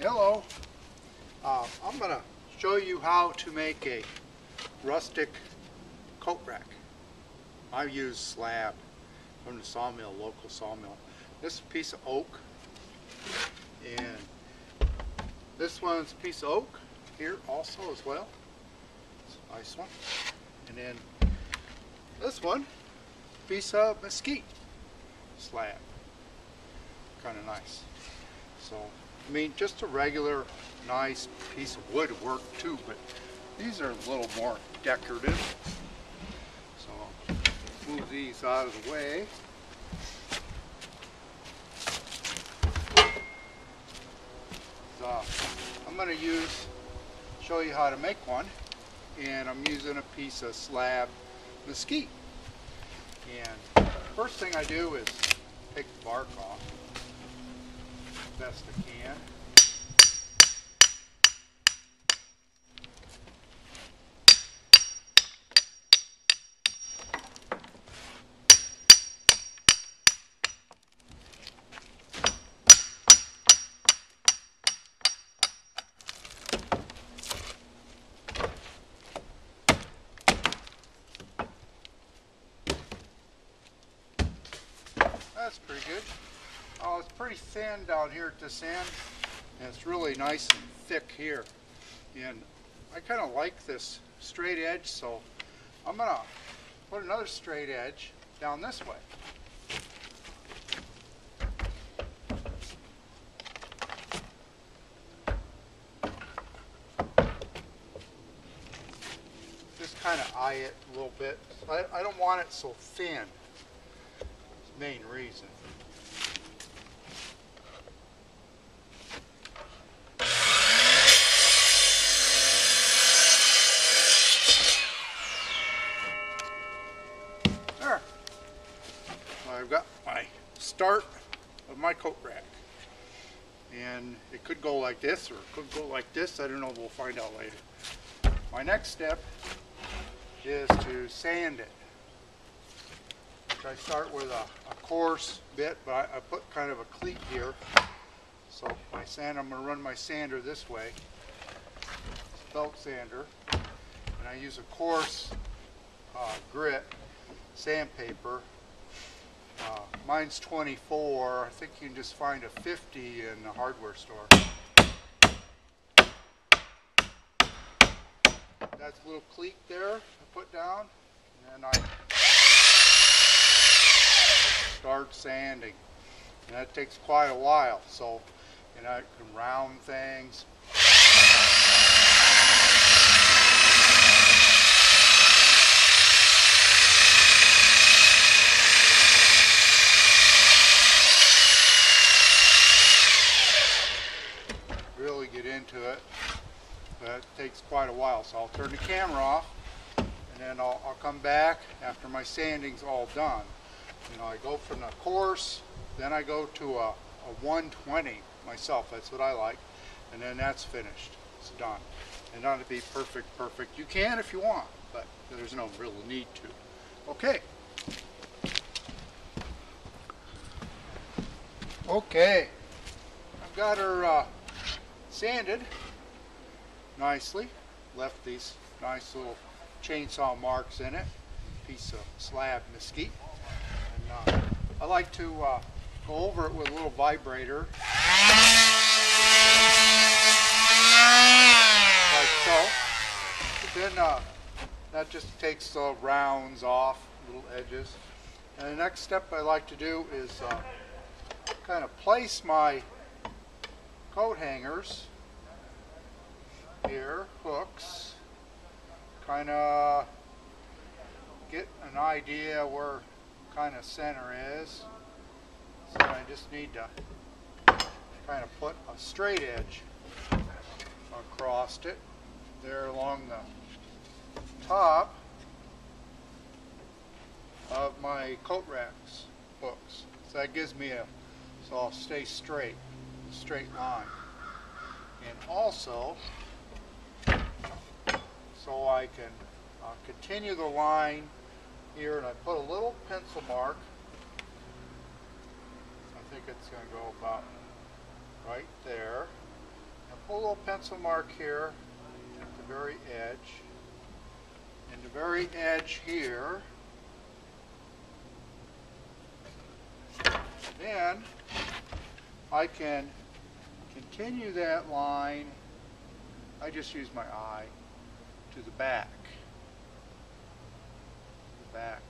Hello, I'm going to show you how to make a rustic coat rack. I use slab from the sawmill, local sawmill. This is a piece of oak, and this one's a piece of oak here also as well. It's a nice one. And then this one, piece of mesquite slab. Kind of nice. So, I mean, just a regular nice piece of wood would work too, but these are a little more decorative. So, move these out of the way. So, I'm going to show you how to make one, and I'm using a piece of slab mesquite. And first thing I do is take the bark off best I can. That's pretty good. Oh, it's pretty thin down here at this end, and it's really nice and thick here. And I kind of like this straight edge, so I'm going to put another straight edge down this way. Just kind of eye it a little bit. I don't want it so thin. That's the main reason. There. I've got my start of my coat rack. And it could go like this or it could go like this. I don't know. We'll find out later. My next step is to sand it. Which I start with a coarse bit, but I put kind of a cleat here. So my sand, I'm going to run my sander this way. It's a belt sander. And I use a coarse grit sandpaper. Mine's 24. I think you can just find a 50 in the hardware store. That's a little cleat there I put down, and then I start sanding. And that takes quite a while, so I can round things. Really get into it, but it takes quite a while. So I'll turn the camera off, and then I'll come back after my sanding's all done. You know, I go from the coarse, then I go to a 120 myself. That's what I like, and then that's finished. It's done. And not to be perfect. You can if you want, but there's no real need to. Okay. Okay. I've got her sanded nicely. Left these nice little chainsaw marks in it. Piece of slab mesquite. And I like to go over it with a little vibrator. Like so. But then that just takes the rounds off, little edges. And the next step I like to do is kind of place my coat hangers here, hooks, kind of get an idea where kind of center is. So I just need to kind of put a straight edge across it there along the top of my coat racks hooks. So that gives me so I'll stay straight line. And also so I can continue the line here, and I put a little pencil mark. I think it's going to go about right there. Put a little pencil mark here at the very edge. And the very edge here. Then I can continue that line. I just use my eye to the back. The back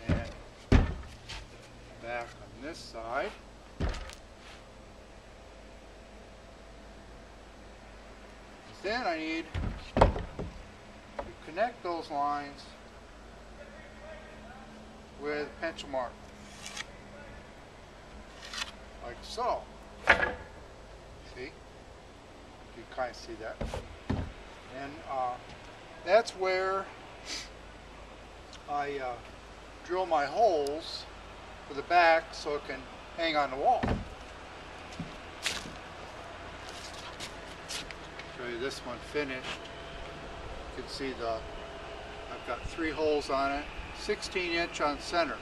of it. And back on this side. Then I need to connect those lines with pencil mark, like so. See? You can kind of see that. And that's where I drill my holes for the back so it can hang on the wall. Show you this one finished. You can see I've got 3 holes on it, 16-inch on center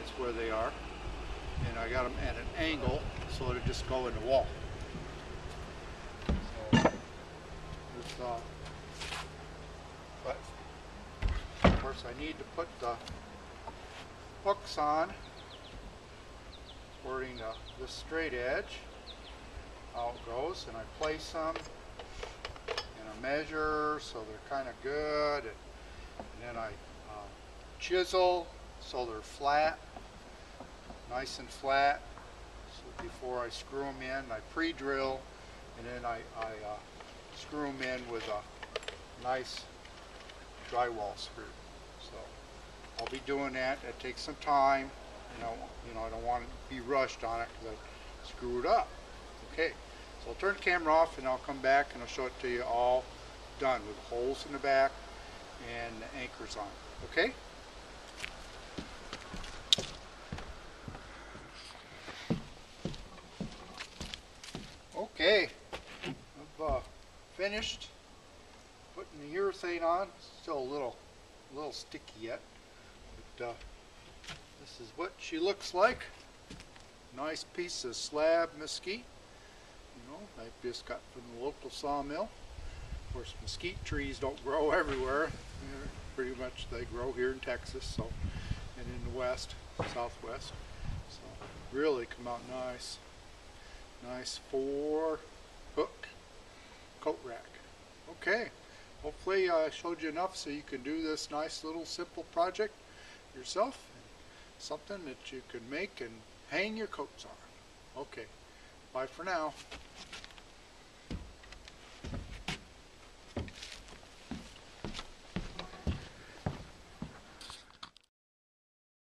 is where they are, and I got them at an angle so it'll just go in the wall. So but of course I need to put the hooks on, supporting this straight edge. How it goes, and I place them in a measure so they're kind of good, and then I chisel so they're flat, nice and flat. So before I screw them in, I pre-drill, and then I screw them in with a nice drywall screw. So I'll be doing that. That takes some time. You know, I don't want to be rushed on it because I screwed up. Okay, so I'll turn the camera off and I'll come back and I'll show it to you all done with the holes in the back and the anchors on it. Okay? Okay, I've finished putting the urethane on. Still a little sticky yet, but this is what she looks like. Nice piece of slab mesquite. You know, I just got from the local sawmill. Of course, mesquite trees don't grow everywhere. Pretty much they grow here in Texas, so, and in the west, southwest. So really come out nice. Nice 4-hook coat rack. Okay, hopefully I showed you enough so you can do this nice little simple project yourself. Something that you can make and hang your coats on. Okay, bye for now.